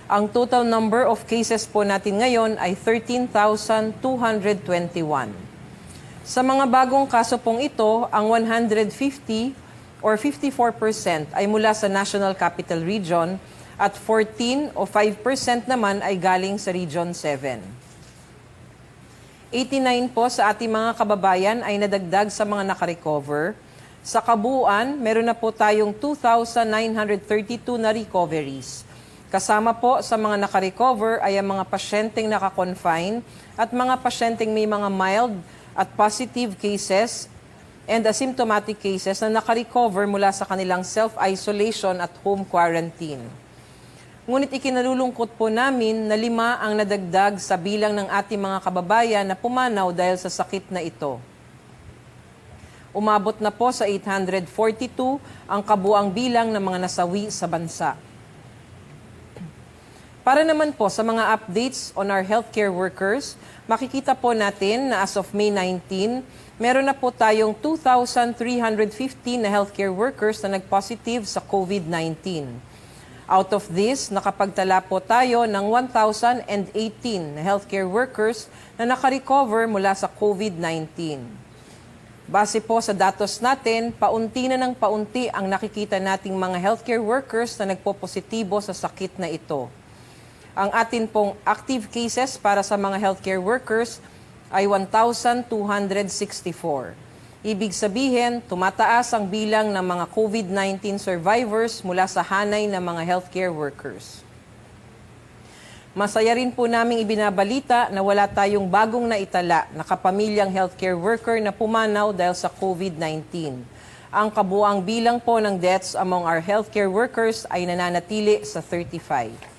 Ang total number of cases po natin ngayon ay 13,221. Sa mga bagong kaso pong ito, ang 150 or 54% ay mula sa National Capital Region at 14 o 5% naman ay galing sa Region 7. 89 po sa ating mga kababayan ay nadagdag sa mga nakarecover. Sa kabuuan, meron na po tayong 2,932 na recoveries. Kasama po sa mga nakarecover ay ang mga pasyenteng nakakonfine at mga pasyenteng may mga mild at positive cases and asymptomatic cases na nakarecover mula sa kanilang self-isolation at home quarantine. Ngunit ikinalulungkot po namin na 5 ang nadagdag sa bilang ng ating mga kababayan na pumanaw dahil sa sakit na ito. Umabot na po sa 842 ang kabuang bilang ng mga nasawi sa bansa. Para naman po sa mga updates on our healthcare workers, makikita po natin na as of May 19, meron na po tayong 2,315 na healthcare workers na nag-positive sa COVID-19. Out of this, nakapagtala po tayo ng 1,018 na healthcare workers na nakarecover mula sa COVID-19. Base po sa datos natin, paunti na ng paunti ang nakikita nating mga healthcare workers na nagpopositibo sa sakit na ito. Ang atin pong active cases para sa mga healthcare workers ay 1,264. Ibig sabihin, tumataas ang bilang ng mga COVID-19 survivors mula sa hanay ng mga healthcare workers. Masaya rin po naming ibinabalita na wala tayong bagong naitala na kapamilyang healthcare worker na pumanaw dahil sa COVID-19. Ang kabuang bilang po ng deaths among our healthcare workers ay nananatili sa 35.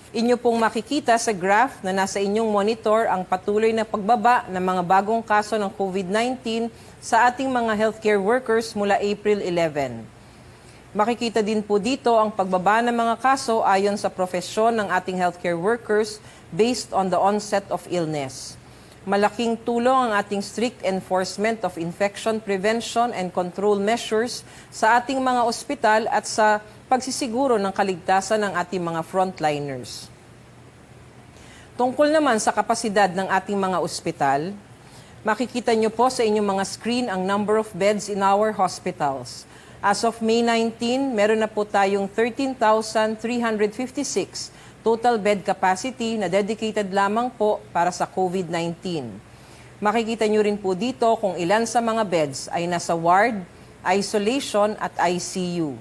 Inyo pong makikita sa graph na nasa inyong monitor ang patuloy na pagbaba ng mga bagong kaso ng COVID-19 sa ating mga healthcare workers mula April 11. Makikita din po dito ang pagbaba ng mga kaso ayon sa profesyon ng ating healthcare workers based on the onset of illness. Malaking tulong ang ating strict enforcement of infection prevention and control measures sa ating mga ospital at sa pagsisiguro ng kaligtasan ng ating mga frontliners. Tungkol naman sa kapasidad ng ating mga ospital, makikita nyo po sa inyong mga screen ang number of beds in our hospitals. As of May 19, meron na po tayong 13,356 total bed capacity na dedicated lamang po para sa COVID-19. Makikita nyo rin po dito kung ilan sa mga beds ay nasa ward, isolation at ICU.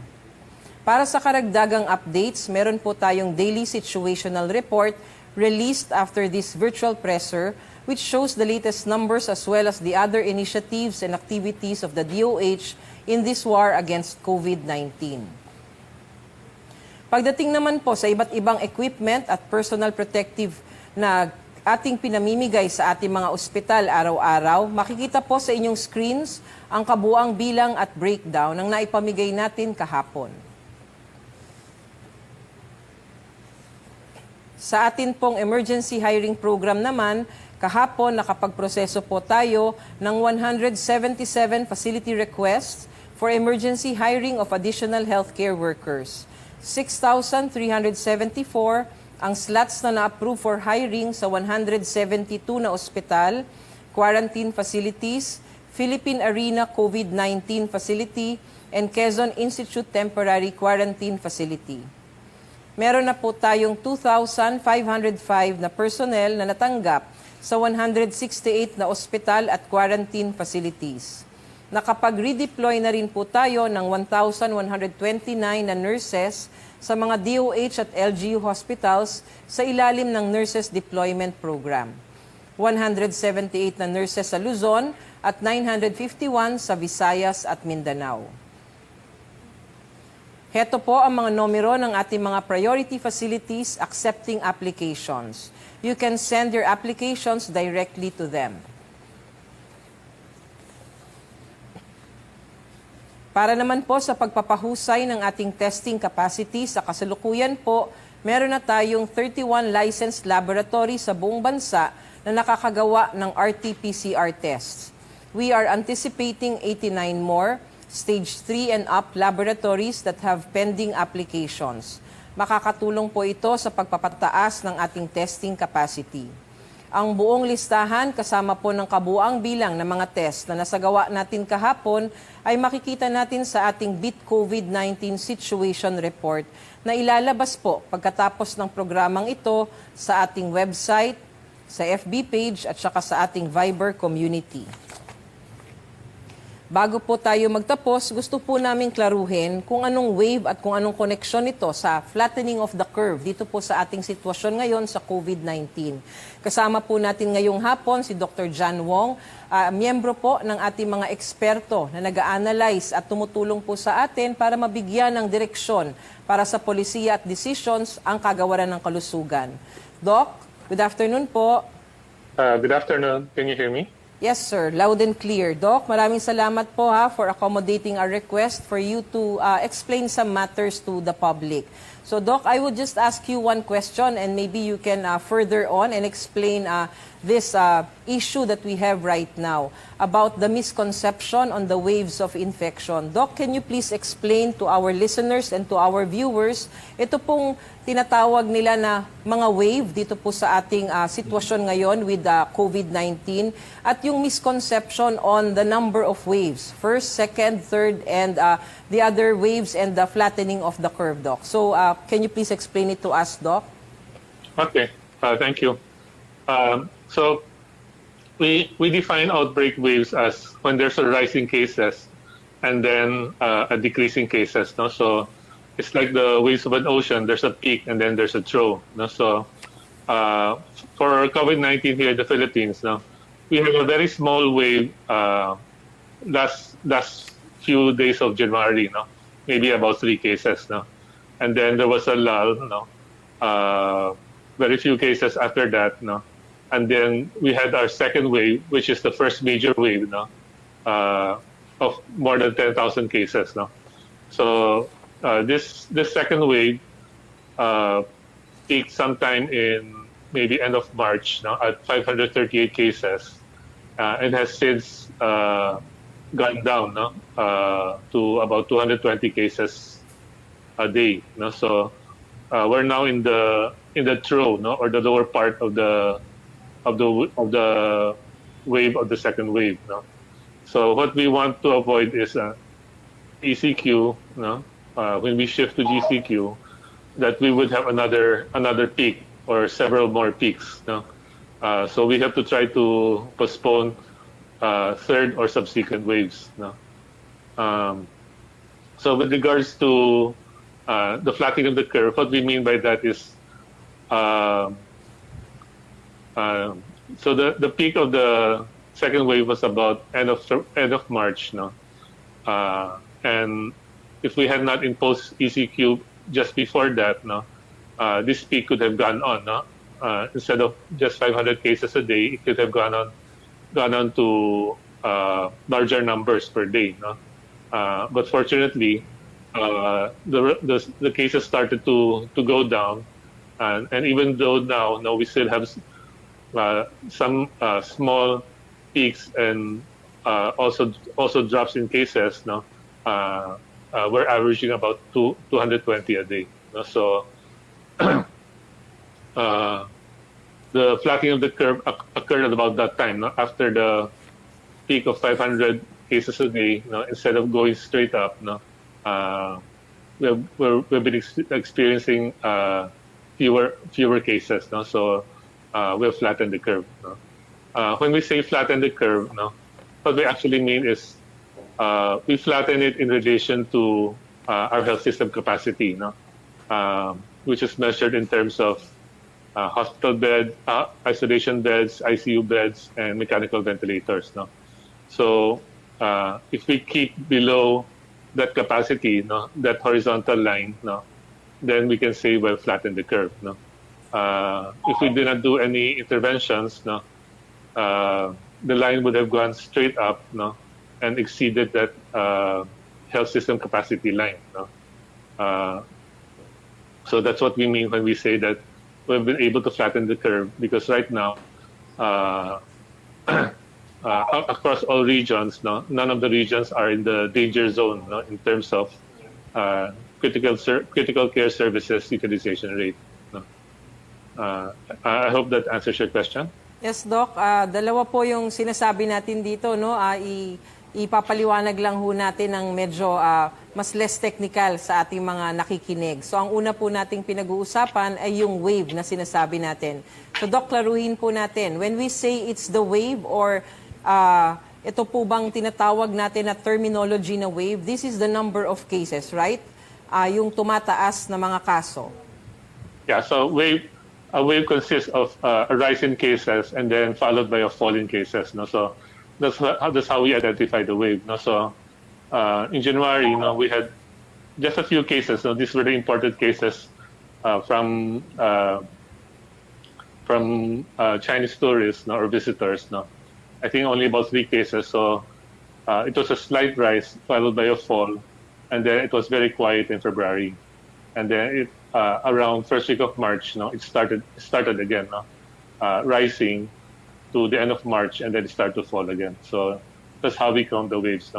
Para sa karagdagang updates, meron po tayong daily situational report released after this virtual presser which shows the latest numbers as well as the other initiatives and activities of the DOH in this war against COVID-19. Pagdating naman po sa iba't ibang equipment at personal protective na ating pinamimigay sa ating mga ospital araw-araw, makikita po sa inyong screens ang kabuang bilang at breakdown ng naipamigay natin kahapon. Sa atin pong emergency hiring program naman, kahapon nakapagproseso po tayo ng 177 facility requests for emergency hiring of additional healthcare workers. 6,374 ang slots na na-approve for hiring sa 172 na ospital, quarantine facilities, Philippine Arena COVID-19 Facility, and Quezon Institute Temporary Quarantine Facility. Meron na po tayong 2,505 na personnel na natanggap sa 168 na ospital at quarantine facilities. Nakapag-redeploy na rin po tayo ng 1,129 na nurses sa mga DOH at LGU hospitals sa ilalim ng Nurses Deployment Program. 178 na nurses sa Luzon at 951 sa Visayas at Mindanao. Heto po ang mga numero ng ating mga priority facilities accepting applications. You can send your applications directly to them. Para naman po sa pagpapahusay ng ating testing capacity sa kasalukuyan po, meron na tayong 31 licensed laboratories sa buong bansa na nakakagawa ng RT-PCR tests. We are anticipating 89 more stage 3 and up laboratories that have pending applications. Makakatulong po ito sa pagpapataas ng ating testing capacity. Ang buong listahan kasama po ng kabuuang bilang ng mga test na nasagawa natin kahapon ay makikita natin sa ating BIT COVID-19 Situation Report na ilalabas po pagkatapos ng programang ito sa ating website, sa FB page at saka sa ating Viber community. Bago po tayo magtapos, gusto po namin klaruhin kung anong wave at kung anong koneksyon nito sa flattening of the curve dito po sa ating sitwasyon ngayon sa COVID-19. Kasama po natin ngayong hapon si Dr. John Wong, miyembro po ng ating mga eksperto na nag-a-analyze at tumutulong po sa atin para mabigyan ng direksyon para sa polisiya at decisions ang kagawaran ng kalusugan. Doc, good afternoon po. Good afternoon. Can you hear me? Yes, sir. Loud and clear. Doc, maraming salamat po for accommodating our request for you to explain some matters to the public. So, Doc, I would just ask you one question and maybe you can further on and explain this issue that we have right now about the misconception on the waves of infection. Doc, can you please explain to our listeners and to our viewers, ito pong tinatawag nila na mga wave dito po sa ating sitwasyon ngayon with COVID-19 at yung misconception on the number of waves, first, second, third, and the other waves and the flattening of the curve, Doc. So, can you please explain it to us, Doc? Okay, thank you. So, we define outbreak waves as when there's a rise in cases and then a decrease in cases. No? So, it's like the waves of an ocean. There's a peak and then there's a trough. No? So, for COVID-19 here in the Philippines, no, we have a very small wave last few days of January, no, maybe about 3 cases, no, and then there was a lull, no, very few cases after that, no, and then we had our second wave, which is the first major wave, no, of more than 10,000 cases, no. So this second wave peaked sometime in maybe end of March, no, at 538 cases, and has since gone down, no, to about 220 cases a day, no. So we're now in the trough, no, or the lower part of the wave of the second wave, no. So what we want to avoid is ECQ, no. When we shift to GCQ, that we would have another peak or several more peaks, no. So we have to try to postpone third or subsequent waves, no. So with regards to the flattening of the curve, what we mean by that is, so the peak of the second wave was about end of March, no, and if we had not imposed ECQ just before that, no, this peak could have gone on, no. Instead of just 500 cases a day, it could have gone on to larger numbers per day, no. But fortunately, the cases started to go down, and even though now, no, we still have some small peaks and also drops in cases, no. We're averaging about 220 a day, no? So the flattening of the curve occurred at about that time, no? After the peak of 500 cases a day, no? Instead of going straight up, no? We've been experiencing fewer cases, no? So we've flattened the curve, no? When we say flatten the curve, no, what we actually mean is we flatten it in relation to our health system capacity, no, which is measured in terms of hospital bed, isolation beds, ICU beds, and mechanical ventilators, no. So if we keep below that capacity, no, that horizontal line, no, then we can say we've flattened the curve, no. If we did not do any interventions, no, the line would have gone straight up, no, and exceeded that health system capacity line, no. So that's what we mean when we say that we've been able to flatten the curve, because right now across all regions, no, none of the regions are in the danger zone, no, in terms of critical care services utilization rate. No. I hope that answers your question. Yes, Doc. Dalawa po yung sinasabi natin dito, no? Ipapaliwanag lang ho natin ng medyo mas less technical sa ating mga nakikinig. So, ang una po nating pinag-uusapan ay yung wave na sinasabi natin. So, Doc, klaruhin po natin. When we say it's the wave or ito po bang tinatawag natin na terminology na wave, this is the number of cases, right? Yung tumataas na mga kaso. Yeah, so a wave consists of a rise in cases and then followed by a fall in cases. No? So that's how we identify the wave. No? So in January, we had just a few cases. So these were the imported cases from Chinese tourists, or visitors. No? I think only about 3 cases. So it was a slight rise followed by a fall, and then it was very quiet in February, and then around first week of March, it started again, rising to the end of March, and then it started to fall again. So that's how we count the waves.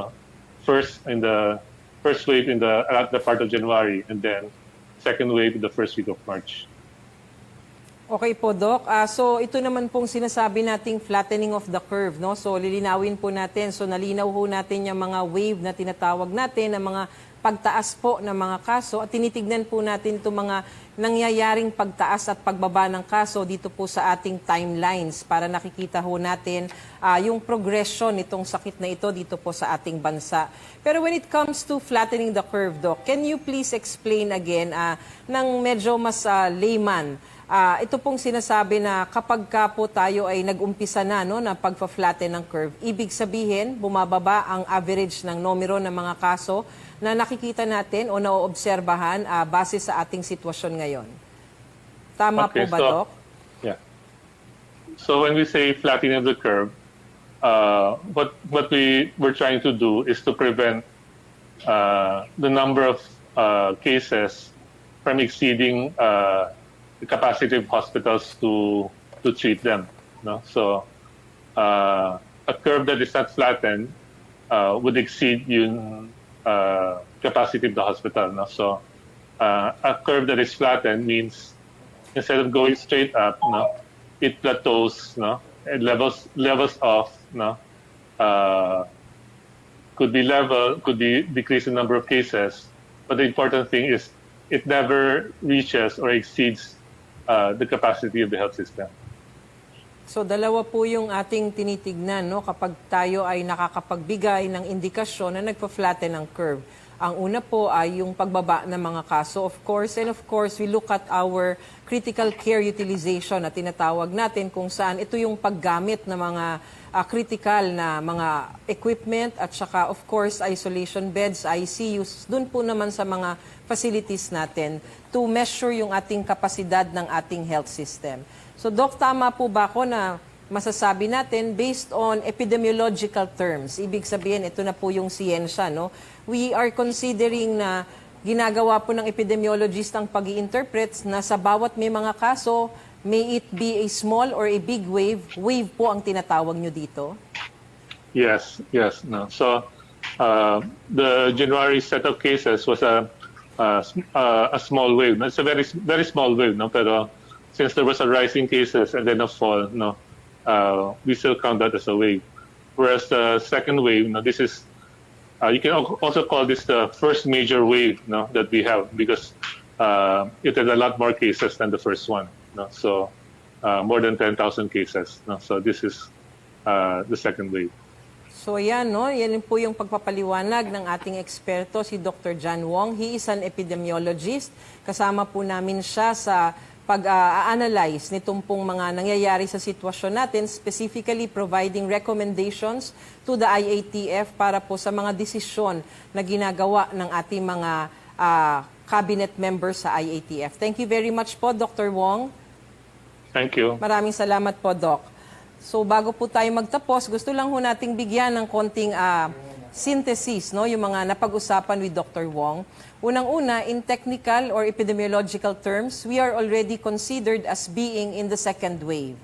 First wave in the latter part of January, and then second wave in the first week of March. Okay po, Doc. So ito naman pong sinasabi nating flattening of the curve, no? So lilinawin po natin. So nalinaw ho natin yung mga wave na tinatawag natin, ang mga pagtaas po ng mga kaso, at tinitignan po natin itong mga nangyayaring pagtaas at pagbaba ng kaso dito po sa ating timelines para nakikita ho natin yung progression nitong sakit na ito dito po sa ating bansa. Pero when it comes to flattening the curve, Doc, can you please explain again ng medyo mas layman, ito pong sinasabi na kapag ka po tayo ay nag-umpisa na, na pagpa-flatten ng curve, ibig sabihin, bumababa ang average ng numero ng mga kaso na nakikita natin o naoobserbahan base sa ating sitwasyon ngayon. Tama po ba, Doc? Yeah. So when we say flattening of the curve, what we were trying to do is to prevent the number of cases from exceeding the capacity of hospitals to treat them. No? So a curve that is not flattened would exceed yung capacity of the hospital. No? So a curve that is flattened means instead of going straight up, it plateaus, it levels off. Could be level, could be decrease in number of cases, but the important thing is it never reaches or exceeds the capacity of the health system. So dalawa po yung ating tinitignan, kapag tayo ay nakakapagbigay ng indikasyon na nagpa-flatten ang curve. Ang una po ay yung pagbaba ng mga kaso, of course, and of course we look at our critical care utilization na tinatawag natin kung saan ito yung paggamit ng mga critical na mga equipment at saka of course isolation beds, ICUs, dun po naman sa mga facilities natin to measure yung ating kapasidad ng ating health system. So Doc, tama po ba ako na masasabi natin based on epidemiological terms? Ibig sabihin, ito na po yung siyensya, We are considering na ginagawa po ng epidemiologist ang pag-i-interpret na sa bawat may mga kaso, may it be a small or a big wave, wave po ang tinatawag nyo dito? Yes. No. So the January set of cases was a small wave. It's a very, very small wave. Pero since there was a rise in cases and then a fall, we still count that as a wave. Whereas the second wave, this is you can also call this the first major wave that we have because it had a lot more cases than the first one. So more than 10,000 cases. So this is the second wave. So yan, yan po yung pagpapaliwanag ng ating eksperto, si Dr. John Wong. He is an epidemiologist. Kasama po namin siya sa pag-analyze nitong pong mga nangyayari sa sitwasyon natin, specifically providing recommendations to the IATF para po sa mga desisyon na ginagawa ng ating mga cabinet members sa IATF. Thank you very much po, Dr. Wong. Thank you. Maraming salamat po, Doc. So bago po tayo magtapos, gusto lang ho nating bigyan ng konting synthesis, yung mga napag-usapan with Dr. Wong. Unang-una, in technical or epidemiological terms, we are already considered as being in the second wave.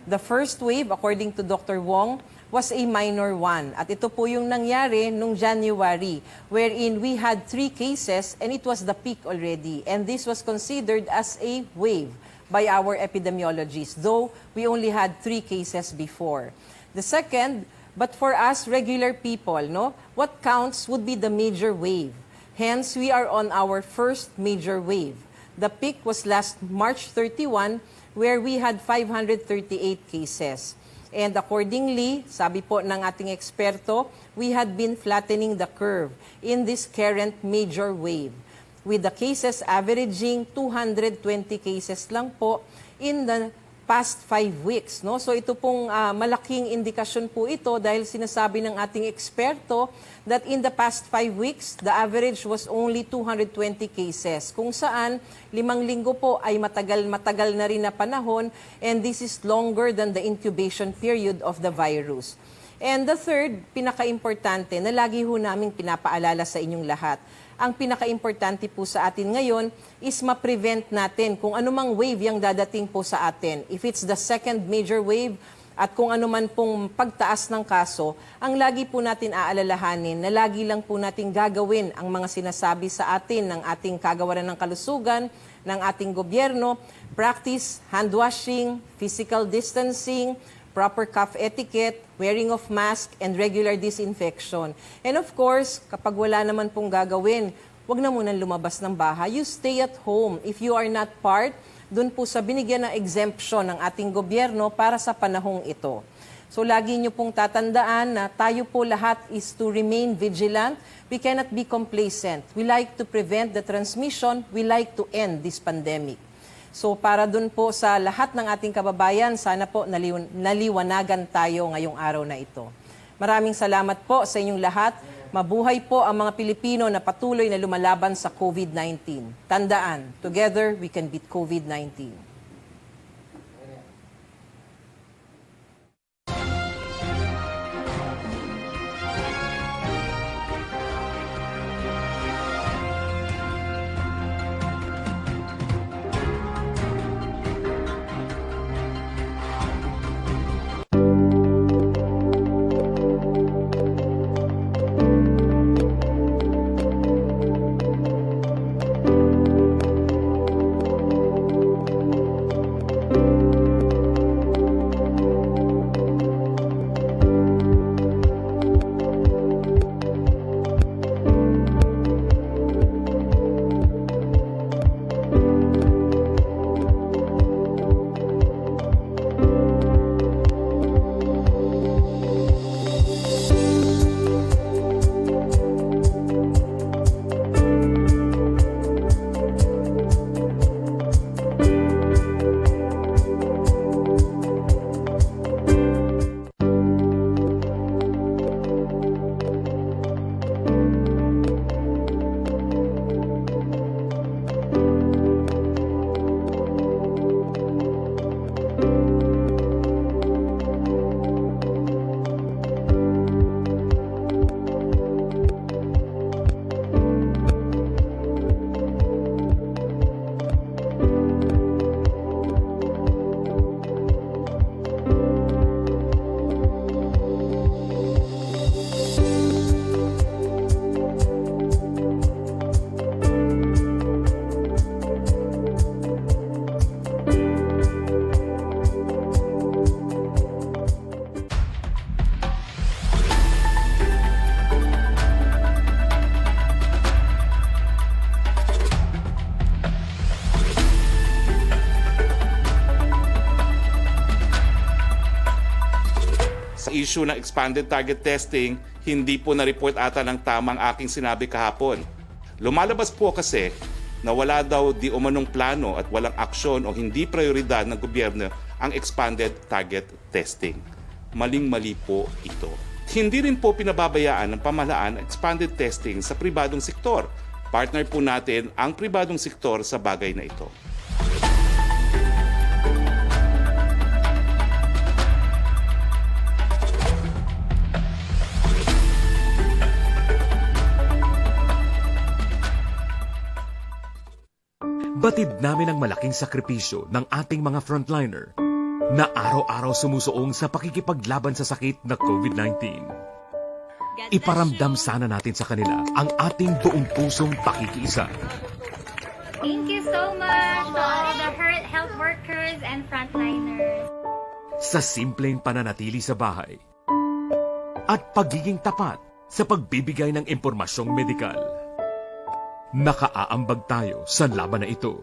The first wave, according to Dr. Wong, was a minor one. At ito po yung nangyari nung January, wherein we had 3 cases and it was the peak already. And this was considered as a wave by our epidemiologists, though we only had 3 cases before. The second, but for us regular people, no, what counts would be the major wave. Hence, we are on our first major wave. The peak was last March 31, where we had 538 cases. And accordingly, sabi po ng ating eksperto, we had been flattening the curve in this current major wave, with the cases averaging 220 cases lang po in the past 5 weeks. No? So ito pong malaking indikasyon po ito dahil sinasabi ng ating eksperto that in the past 5 weeks, the average was only 220 cases. Kung saan, 5 linggo po ay matagal na rin na panahon, and this is longer than the incubation period of the virus. And the third, pinaka-importante na lagi ho namin pinapaalala sa inyong lahat, ang pinaka-importante po sa atin ngayon is ma-prevent natin kung anumang wave yung dadating po sa atin. If it's the second major wave at kung anuman pong pagtaas ng kaso, ang lagi po natin aalalahanin na lagi lang po natin gagawin ang mga sinasabi sa atin ng ating kagawaran ng kalusugan, ng ating gobyerno, practice hand washing, physical distancing, proper cough etiquette, wearing of mask, and regular disinfection. And of course, kapag wala naman pong gagawin, wag na munang lumabas ng bahay. You stay at home. If you are not part, dun po sa binigyan ng exemption ng ating gobyerno para sa panahong ito. So lagi nyo pong tatandaan na tayo po lahat is to remain vigilant. We cannot be complacent. We like to prevent the transmission. We like to end this pandemic. So para dun po sa lahat ng ating kababayan, sana po naliwanagan tayo ngayong araw na ito. Maraming salamat po sa inyong lahat. Mabuhay po ang mga Pilipino na patuloy na lumalaban sa COVID-19. Tandaan, together we can beat COVID-19. issue ng expanded target testing, hindi po na-report ata ng tamang aking sinabi kahapon. Lumalabas po kasi na wala daw di umanong plano at walang aksyon o hindi prioridad ng gobyerno ang expanded target testing. Maling-mali po ito. Hindi rin po pinababayaan ng pamahalaan ang expanded testing sa pribadong sektor. Partner po natin ang pribadong sektor sa bagay na ito. Batid namin ang malaking sakripisyo ng ating mga frontliner. na araw-araw sumusuong sa pakikipaglaban sa sakit na COVID-19. Iparamdam sana natin sa kanila ang ating buong pusong pakikiisa. Thank you so much to all the health workers and frontliners. Sa simpleng pananatili sa bahay at pagiging tapat sa pagbibigay ng impormasyong medikal. Nakaaambag tayo sa laban na ito.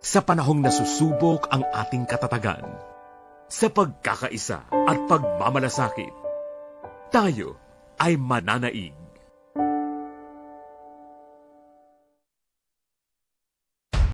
Sa panahong nasusubok ang ating katatagan, sa pagkakaisa at pagmamalasakit, tayo ay mananaig.